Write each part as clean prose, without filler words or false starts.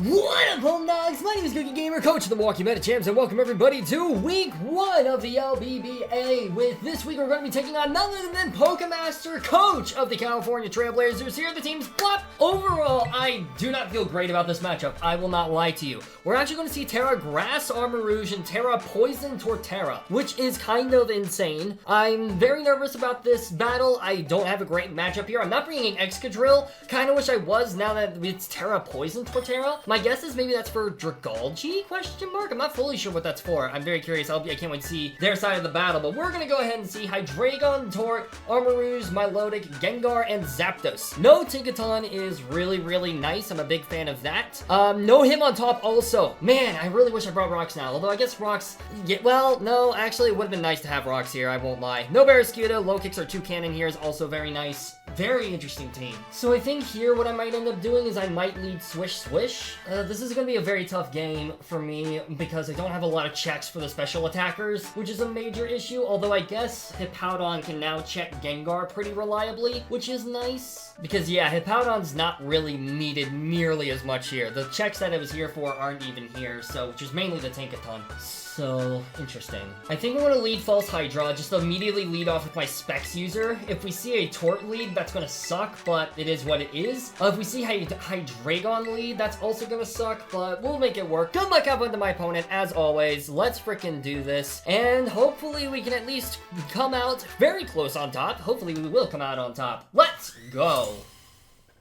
What up, Homedawgs? My name is Gokey Gamer, coach of the Milwaukee Medichams, and welcome everybody to week 1 of the LBBA. With this week, we're going to be taking on none other than Pokemaster, coach of the California Trailblazers. Here are the teams. Flop. Overall, I do not feel great about this matchup. I will not lie to you. We're actually going to see Terra Grass Armarouge and Terra Poison Torterra, which is kind of insane. I'm very nervous about this battle. I don't have a great matchup here. I'm not bringing Excadrill. Kind of wish I was now that it's Terra Poison Torterra. My guess is maybe that's for Dragalge, question mark? I'm not fully sure what that's for. I'm very curious. I can't wait to see their side of the battle, but we're gonna go ahead and see Hydreigon, Tort, Armarouge, Milotic, Gengar, and Zapdos. No Tinkaton is really nice. I'm a big fan of that. No Hitmontop also. Man, I really wish I brought Rocks now, although I guess Rocks, well, no, actually it would have been nice to have Rocks here, I won't lie. No Barraskewda, Low Kicks or Toucannon here is also very nice. Very interesting team. So I think here what I might end up doing is I might lead Swish. This is going to be a very tough game for me because I don't have a lot of checks for the special attackers, which is a major issue, although I guess Hippowdon can now check Gengar pretty reliably, which is nice. Because yeah, Hippowdon's not really needed nearly as much here. The checks that it was here for aren't even here, so which is mainly the Tinkaton. So, interesting. I think I'm going to lead False Hydra, just immediately lead off with my Specs user. If we see a Tort lead, that's going to suck, but it is what it is. If we see Hydreigon lead, that's also going to suck, but we'll make it work. Good luck out to my opponent, as always. Let's frickin' do this, and hopefully we can at least come out very close on top. Hopefully we will come out on top. Let's go!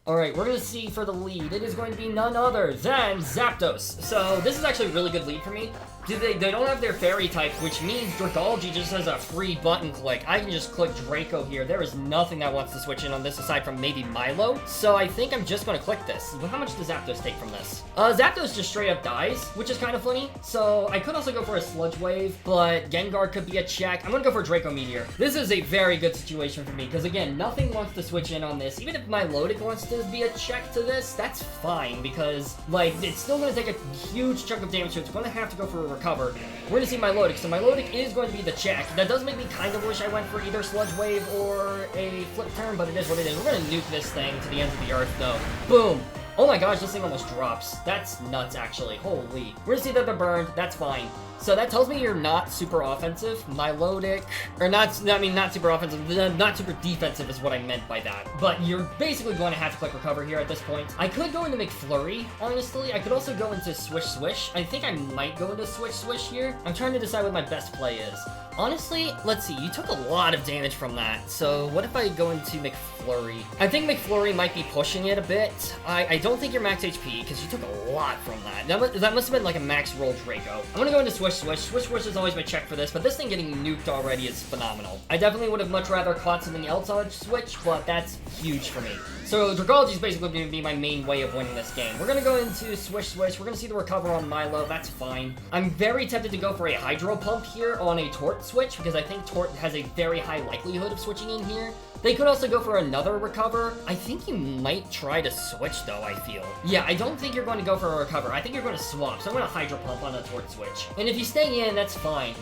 Alright, we're gonna see for the lead. It is going to be none other than Zapdos. So, this is actually a really good lead for me. They don't have their fairy types, which means Dragalge just has a free button click. I can just click Draco here. There is nothing that wants to switch in on this aside from maybe Milo. So I think I'm just going to click this. But how much does Zapdos take from this? Zapdos just straight up dies, which is kind of funny. So I could also go for a Sludge Wave, but Gengar could be a check. I'm going to go for Draco Meteor. This is a very good situation for me because, again, nothing wants to switch in on this. Even if Milotic wants to be a check to this, that's fine because, like, it's still going to take a huge chunk of damage, so it's going to have to go for a recover. We're going to see Milotic, so Milotic is going to be the check. That does make me kind of wish I went for either Sludge Wave or a Flip Turn, but it is what it is. We're going to nuke this thing to the ends of the earth, though. Boom! Oh my gosh, this thing almost drops. That's nuts, actually. Holy. We're going to see that they're burned. That's fine. So that tells me you're not super offensive. Milotic, or not super offensive, not super defensive is what I meant by that. But you're basically going to have to click recover here at this point. I could go into McFlurry, honestly. I could also go into Swish. I think I might go into Swish here. I'm trying to decide what my best play is. Honestly, let's see, you took a lot of damage from that, so what if I go into McFlurry? I think McFlurry might be pushing it a bit. I don't think you're max HP, because you took a lot from that. That must have been like a max roll Draco. I'm gonna go into Swish. Swish is always my check for this, but this thing getting nuked already is phenomenal. I definitely would have much rather caught something else on Switch, but that's huge for me. So Dragalge is basically going to be my main way of winning this game. We're going to go into Swish. We're going to see the recover on Milo. That's fine. I'm very tempted to go for a Hydro Pump here on a Tort switch because I think Tort has a very high likelihood of switching in here. They could also go for another recover. I think you might try to switch, though, I feel. Yeah, I don't think you're going to go for a recover. I think you're going to swap, so I'm going to Hydro Pump on a Tort switch. And if you stay in, that's fine.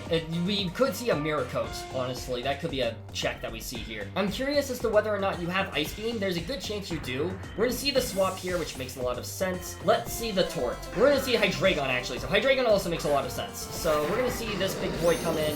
We could see a Mirror Coat, honestly. That could be a check that we see here. I'm curious as to whether or not you have Ice Beam. There's a good chance you do. We're going to see the swap here, which makes a lot of sense. Let's see the Tort. We're going to see Hydreigon, actually. So Hydreigon also makes a lot of sense. So we're going to see this big boy come in,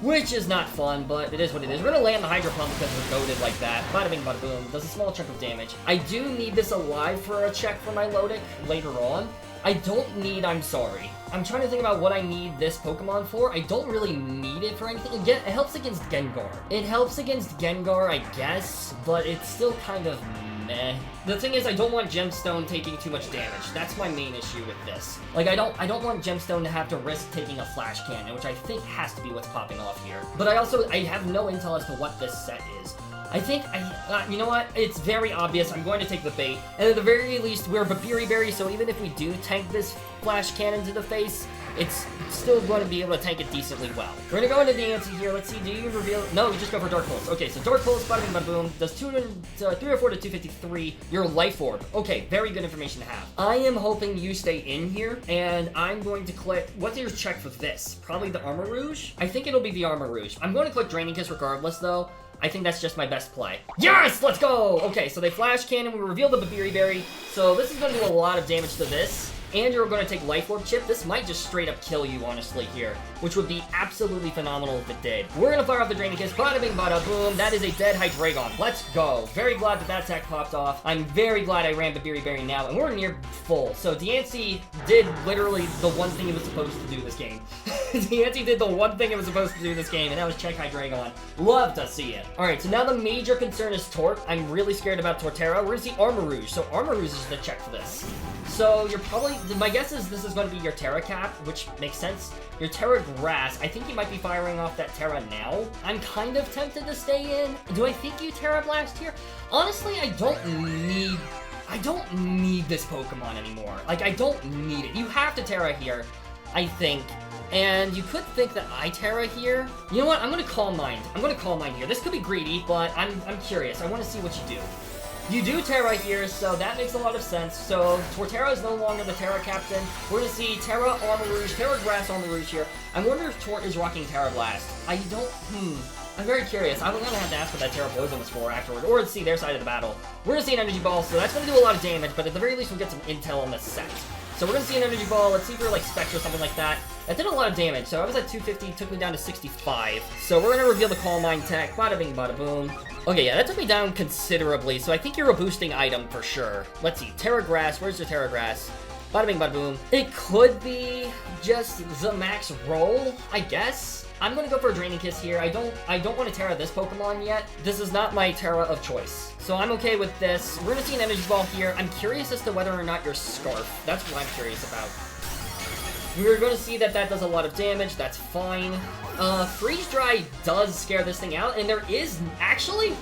which is not fun, but it is what it is. We're gonna land the Hydro Pump because we're goated like that. Bada bing, bada boom. Does a small chunk of damage. I do need this alive for a check for my Milotic later on. I don't need I'm sorry. I'm trying to think about what I need this Pokemon for. I don't really need it for anything. Again, it helps against Gengar. It helps against Gengar, I guess, but it's still kind of meh. The thing is, I don't want Gemstone taking too much damage. That's my main issue with this. Like, I don't want Gemstone to have to risk taking a Flash Cannon, which I think has to be what's popping off here. But I have no intel as to what this set is. I think, you know what? It's very obvious. I'm going to take the bait. And at the very least, we're Berry, so even if we do tank this Flash Cannon to the face, it's still going to be able to tank it decently well. We're going to go into the ante here. Let's see, do you reveal? No, you just go for Dark Pulse. Okay, so Dark Pulse, bada bing, bada boom, does 304 to 253. Your Life Orb. Okay, very good information to have. I am hoping you stay in here, and I'm going to click, what's your check for this? Probably the Armarouge? I think it'll be the Armarouge. I'm going to click Draining Kiss regardless, though. I think that's just my best play. Yes! Let's go! Okay, so they Flash Cannon, we reveal the Berry. So this is going to do a lot of damage to this. and you're going to take Life Orb Chip, this might just straight up kill you, honestly, here, which would be absolutely phenomenal if it did. We're going to fire off the Draining Kiss, bada bing, bada boom. That is a dead Hydreigon. Let's go. Very glad that that attack popped off. I'm very glad I ran the Berry Berry now, and we're near full. So Diancie did literally the one thing it was supposed to do this game. Diancie did the one thing it was supposed to do this game, and that was check Hydreigon. Love to see it. Alright, so now the major concern is Tort. I'm really scared about Torterra. We're going to see Armarouge. So Armarouge is the check for this. So you're probably, my guess is this is going to be your Terra Cap, which makes sense. Your Terra Grass, I think you might be firing off that Terra now. I'm kind of tempted to stay in. Do I think you Terra Blast here? Honestly, I don't need this Pokemon anymore. Like, I don't need it. You have to Terra here, I think. And you could think that I Terra here. You know what? I'm going to Calm Mind. I'm going to Calm Mind here. This could be greedy, but I'm curious. I want to see what you do. You do Terra here, so that makes a lot of sense. So Torterra is no longer the Terra Captain. We're going to see Terra Armarouge, Terra Grass Armarouge here. I wonder if Tort is rocking Terra Blast. I don't, I'm very curious. I'm going to have to ask what that Terra Poison was for afterward, or see their side of the battle. We're going to see an Energy Ball, so that's going to do a lot of damage, but at the very least we'll get some intel on this set. So we're going to see an Energy Ball. Let's see if we're like Spectre or something like that. That did a lot of damage, so I was at 250, took me down to 65. So we're going to reveal the Calm Mind tech. Bada bing, bada boom. Okay, yeah, that took me down considerably, so I think you're a boosting item for sure. Let's see, Terra Grass. Where's your Terra Grass? Bada bing, bada boom. It could be just the max roll, I guess. I'm gonna go for a Draining Kiss here. I don't want to Terra this Pokemon yet. This is not my Terra of choice. So I'm okay with this. We're gonna see an Energy Ball here. I'm curious as to whether or not you're Scarf. That's what I'm curious about. We're gonna see that that does a lot of damage. That's fine. Freeze Dry does scare this thing out, and there is actually,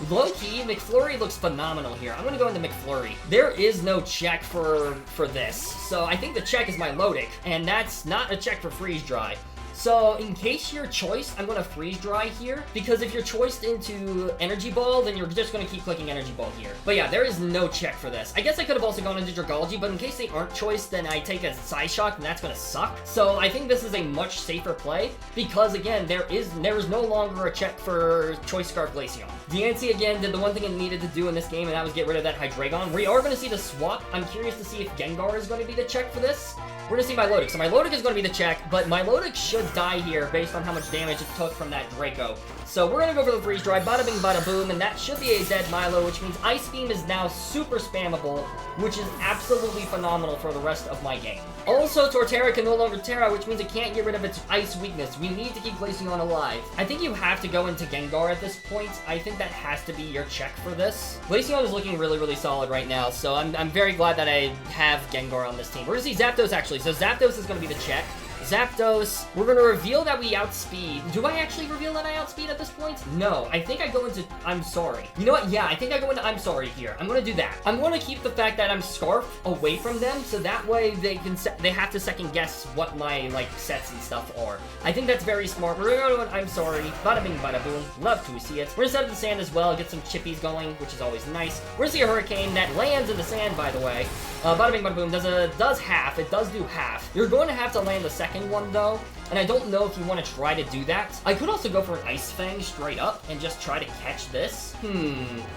low-key, McFlurry looks phenomenal here. I'm gonna go into McFlurry. There is no check for this, so I think the check is my Milotic, and that's not a check for Freeze Dry. So, in case you're choiced, I'm going to Freeze Dry here, because if you're choiced into Energy Ball, then you're just going to keep clicking Energy Ball here. But yeah, there is no check for this. I guess I could have also gone into Dragology, but in case they aren't choiced, then I take a Psyshock, and that's going to suck. So, I think this is a much safer play, because again, there is no longer a check for Choice Scarf Glaceon. Diancie, again, did the one thing it needed to do in this game, and that was get rid of that Hydreigon. We are going to see the swap. I'm curious to see if Gengar is going to be the check for this. We're going to see Milotic. So Milotic is going to be the check, but Milotic should die here based on how much damage it took from that Draco. So we're going to go for the Freeze Dry, bada bing, bada boom, and that should be a dead Milo, which means Ice Beam is now super spammable, which is absolutely phenomenal for the rest of my game. Also, Torterra can no longer Terra, which means it can't get rid of its Ice weakness. We need to keep Glaceon alive. I think you have to go into Gengar at this point. I think that has to be your check for this. Glaceon is looking really, really solid right now, so I'm very glad that I have Gengar on this team. We're going to see Zapdos, actually. So Zapdos is going to be the check. Zapdos, we're going to reveal that we outspeed. Do I actually reveal that I outspeed at this point? No, I think I go into I'm sorry. You know what? Yeah, I think I go into I'm sorry here. I'm going to do that. I'm going to keep the fact that I'm Scarf away from them, so that way they have to second guess what my, like, sets and stuff are. I think that's very smart. We're going to go into I'm sorry. Bada bing, bada boom. Love to see it. We're going to set up the sand as well, get some chippies going, which is always nice. We're going to see a Hurricane that lands in the sand, by the way. Bada bing, bada boom. Does half. It does do half. You're going to have to land the second one, though, and I don't know if you want to try to do that. I could also go for an Ice Fang straight up and just try to catch this.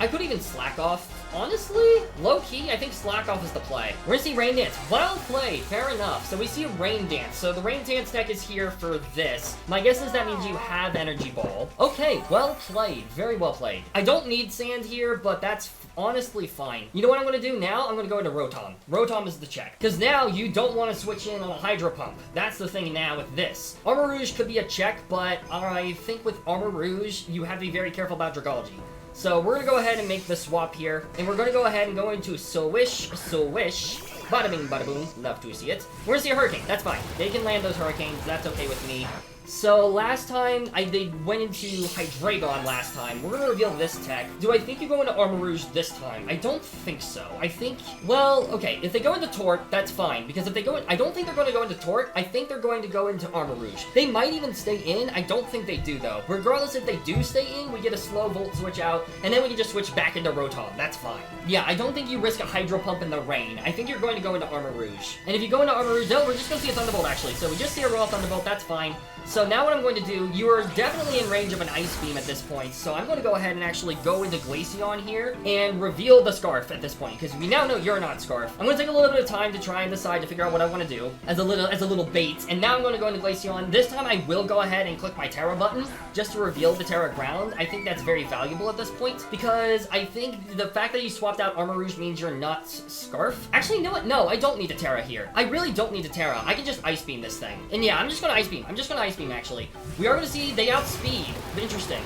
I could even Slack Off. Honestly, low-key, I think Slack Off is the play. We're gonna see Rain Dance. Well played, fair enough. So we see a Rain Dance. So the Rain Dance deck is here for this. My guess is that means you have Energy Ball. Okay, well played. Very well played. I don't need Sand here, but that's honestly fine. You know what I'm gonna do now? I'm gonna go into Rotom. Rotom is the check. Because now you don't want to switch in on a Hydro Pump. That's the thing now with this. Armarouge could be a check, but I think with Armarouge, you have to be very careful about Dragology. So we're going to go ahead and make the swap here, and we're going to go ahead and go into Swish, bada bing, bada boom, love to see it. We're going to see a Hurricane, that's fine. They can land those Hurricanes, that's okay with me. So last time, they went into Hydreigon last time. We're going to reveal this tech. Do I think you go into Armarouge this time? I don't think so. I think, well, okay, if they go into Tort, that's fine. Because if they go in, I don't think they're going to go into Tort. I think they're going to go into Armarouge. They might even stay in. I don't think they do, though. Regardless if they do stay in, we get a slow Volt switch out, and then we can just switch back into Rotom. That's fine. Yeah, I don't think you risk a Hydro Pump in the rain. I think you're going to go into Armarouge. And if you go into Armarouge, no, we're just going to see a Thunderbolt, actually. So we just see a Raw Thunderbolt. That's fine. So now what I'm going to do, you are definitely in range of an Ice Beam at this point, so I'm going to go ahead and actually go into Glaceon here and reveal the Scarf at this point, because we now know you're not Scarf. I'm going to take a little bit of time to try and decide to figure out what I want to do as a little bait, and now I'm going to go into Glaceon. This time I will go ahead and click my Terra button just to reveal the Terra ground. I think that's very valuable at this point, because I think the fact that you swapped out Armor Rouge means you're not Scarf. Actually, you know what? No, I don't need a Terra here. I really don't need a Terra. I can just Ice Beam this thing. And yeah, I'm just going to Ice Beam. I'm just going to Ice Beam, actually. We are going to see they outspeed. Interesting.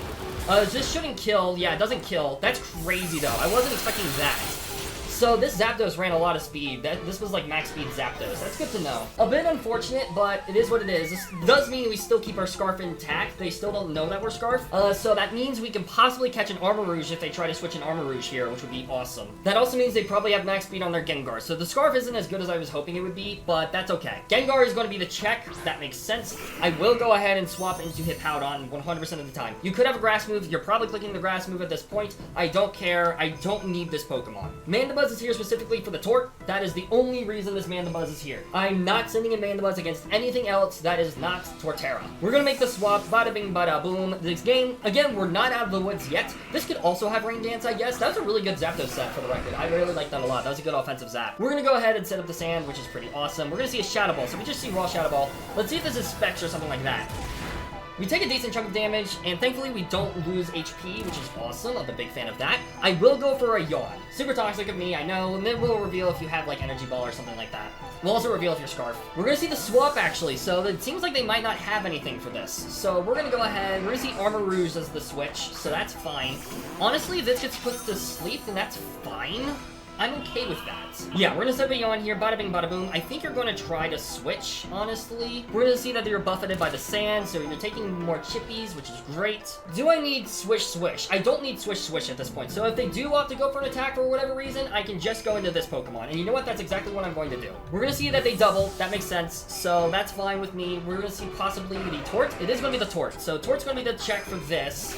This shouldn't kill. Yeah, it doesn't kill. That's crazy, though. I wasn't expecting that. So this Zapdos ran a lot of speed. This was like max speed Zapdos. That's good to know. A bit unfortunate, but it is what it is. This does mean we still keep our Scarf intact. They still don't know that we're Scarf. So that means we can possibly catch an Armor Rouge if they try to switch an Armor Rouge here, which would be awesome. That also means they probably have max speed on their Gengar. So the Scarf isn't as good as I was hoping it would be, but that's okay. Gengar is going to be the check. That makes sense. I will go ahead and swap into Hippowdon 100% of the time. You could have a grass move. You're probably clicking the grass move at this point. I don't care. I don't need this Pokemon. Mandibuzz is here specifically for the Tort. That is the only reason this Mandibuzz is here. I'm not sending in Mandibuzz against anything else that is not Torterra. We're gonna make the swap, bada bing, bada boom. This game, again, we're not out of the woods yet. This could also have Rain Dance, I guess. That was a really good Zapdos set for the record. I really like that a lot. That was a good offensive zap. We're gonna go ahead and set up the sand, which is pretty awesome. We're gonna see a Shadow Ball, so we just see raw Shadow Ball. Let's see if this is Specs or something like that. We take a decent chunk of damage, and thankfully we don't lose HP, which is awesome. I'm a big fan of that. I will go for a Yawn. Super toxic of me, I know, and then we'll reveal if you have, like, Energy Ball or something like that. We'll also reveal if you're Scarf. We're gonna see the swap, actually, so it seems like they might not have anything for this. So we're gonna go ahead, we're gonna see Armor Rouge as the switch, so that's fine. Honestly, if this gets put to sleep, then that's fine. I'm okay with that. Yeah, we're gonna set a Yawn here, bada bing, bada boom. I think you're gonna try to switch, honestly. We're gonna see that you're buffeted by the sand, so you're taking more chippies, which is great. Do I need Swish Swish? I don't need Swish Swish at this point, so if they do opt to go for an attack for whatever reason, I can just go into this Pokemon. And you know what? That's exactly what I'm going to do. We're gonna see that they double. That makes sense, so that's fine with me. We're gonna see possibly the Tort. It is gonna be the Tort, so Tort's gonna be the check for this.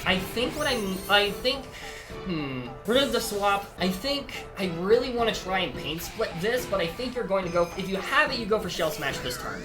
We're gonna just swap. I think I really want to try and Pain Split this, but I think you're going to go, if you have it, you go for Shell Smash this turn.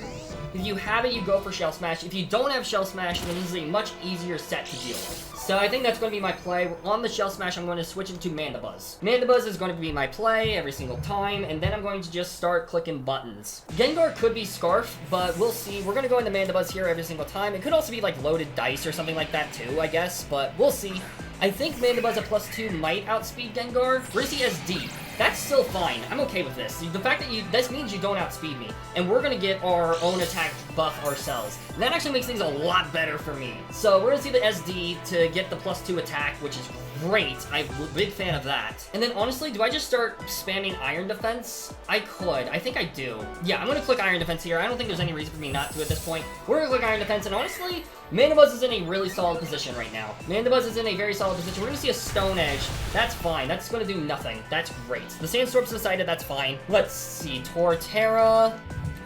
If you have it, you go for Shell Smash. If you don't have Shell Smash, then this is a much easier set to deal with. So I think that's going to be my play. On the Shell Smash, I'm going to switch into Mandibuzz. Mandibuzz is going to be my play every single time, and then I'm going to just start clicking buttons. Gengar could be Scarf, but we'll see. We're going to go into Mandibuzz here every single time. It could also be like Loaded Dice or something like that too, I guess, but we'll see. I think Mandibuzz at +2 might outspeed Gengar. Rizzy SD. That's still fine. I'm okay with this. The fact that this means you don't outspeed me, and we're gonna get our own attack buff ourselves. And that actually makes things a lot better for me. So we're gonna see the SD to get the +2 attack, which is great. I'm a big fan of that. And then honestly, do I just start spamming Iron Defense? I could. I think I do. Yeah, I'm gonna click Iron Defense here. I don't think there's any reason for me not to at this point. We're gonna click Iron Defense, and honestly, Mandibuzz is in a really solid position right now. Mandibuzz is in a very solid position. We're gonna see a Stone Edge. That's fine. That's gonna do nothing. That's great. The Sandstorm's decided. That's fine. Let's see. Torterra.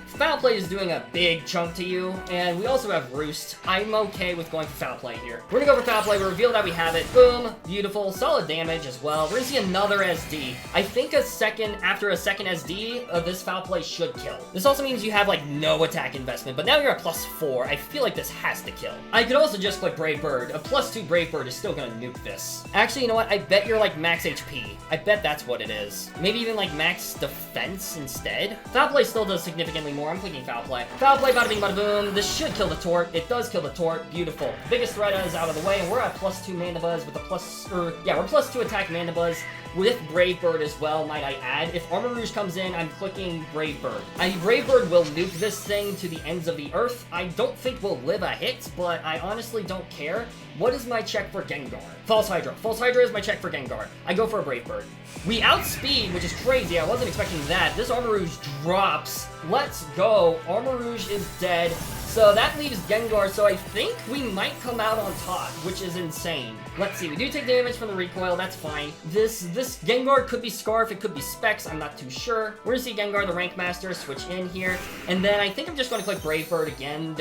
Foul Play is doing a big chunk to you, and we also have Roost. I'm okay with going for Foul Play here. We're gonna go for Foul Play, we reveal that we have it. Boom, beautiful, solid damage as well. We're gonna see another SD. I think after a second SD, this Foul Play should kill. This also means you have like no attack investment, but now you're at +4. I feel like this has to kill. I could also just click Brave Bird. A +2 Brave Bird is still gonna nuke this. Actually, you know what? I bet you're like max HP. I bet that's what it is. Maybe even like max defense instead. Foul Play still does significantly more. I'm clicking Foul Play. Foul Play, bada bing, bada boom. This should kill the Tort. It does kill the Tort. Beautiful. Biggest threat is out of the way, and we're at +2 Mandibuzz with we're +2 attack Mandibuzz with Brave Bird as well, might I add. If Armor Rouge comes in, I'm clicking Brave Bird. Brave Bird will nuke this thing to the ends of the earth. I don't think we'll live a hit, but I honestly don't care. What is my check for Gengar? False Hydra. False Hydra is my check for Gengar. I go for a Brave Bird. We outspeed, which is crazy. I wasn't expecting that. This Armor Rouge drops. Let's go. Armor Rouge is dead. So that leaves Gengar, so I think we might come out on top, which is insane. Let's see, we do take damage from the recoil, that's fine. This Gengar could be Scarf, it could be Specs, I'm not too sure. We're gonna see Gengar, the Rank Master, switch in here. And then I think I'm just gonna click Brave Bird again.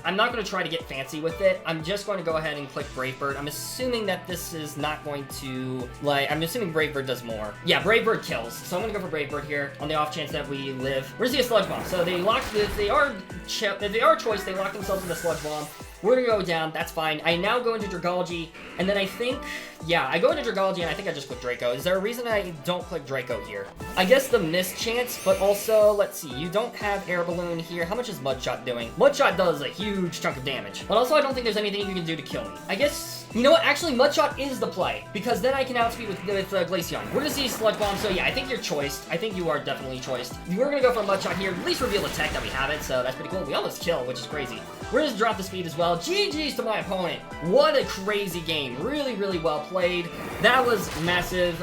I'm not gonna try to get fancy with it. I'm just going to go ahead and click Brave Bird. I'm assuming that this is not going to, I'm assuming Brave Bird does more. Yeah, Brave Bird kills. So I'm gonna go for Brave Bird here on the off chance that we live. We're gonna see a Sludge Bomb. So they lock, if they are our choice. They locked themselves in the Sludge Bomb. We're gonna go down, that's fine. I now go into Dragology, and then I think, yeah, I go into Dragology, and I think I just click Draco. Is there a reason I don't click Draco here? I guess the miss chance, but also, let's see, you don't have Air Balloon here. How much is Mudshot doing? Mudshot does a huge chunk of damage, but also I don't think there's anything you can do to kill me. I guess, you know what, actually Mudshot is the play, because then I can outspeed with Glaceon. We're gonna see Sludge Bomb, so yeah, I think you're choiced. I think you are definitely choiced. We're gonna go for Mudshot here, at least reveal the tech that we have it, so that's pretty cool. We almost kill, which is crazy. We're gonna drop the speed as well. GG's to my opponent. What a crazy game. Really, really well played. That was massive.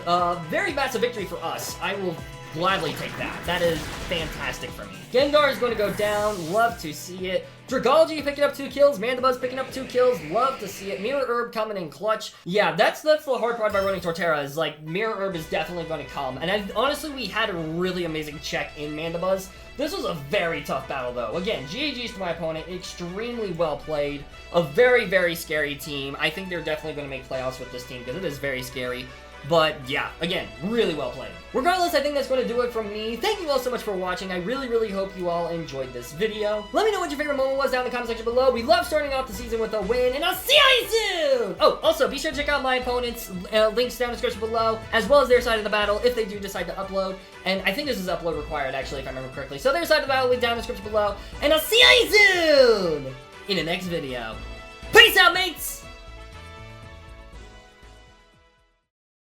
Very massive victory for us. I will gladly take that. That is fantastic for me. Gengar is going to go down. Love to see it. Dragology picking up 2 kills. Mandibuzz picking up 2 kills. Love to see it. Mirror Herb coming in clutch. Yeah, that's the hard part by running Torterra is like Mirror Herb is definitely going to come. And honestly, we had a really amazing check in Mandibuzz. This was a very tough battle, though. Again, GG's to my opponent. Extremely well played. A very, very scary team. I think they're definitely going to make playoffs with this team because it is very scary. But yeah, again, really well played. Regardless, I think that's going to do it from me. Thank you all so much for watching. I really, really hope you all enjoyed this video. Let me know what your favorite moment was down in the comment section below. We love starting off the season with a win, and I'll see you soon! Oh, also, be sure to check out my opponent's links down in the description below, as well as their side of the battle if they do decide to upload. And I think this is upload required, actually, if I remember correctly. So their side of the battle, link down in the description below, and I'll see you soon in the next video. Peace out, mates!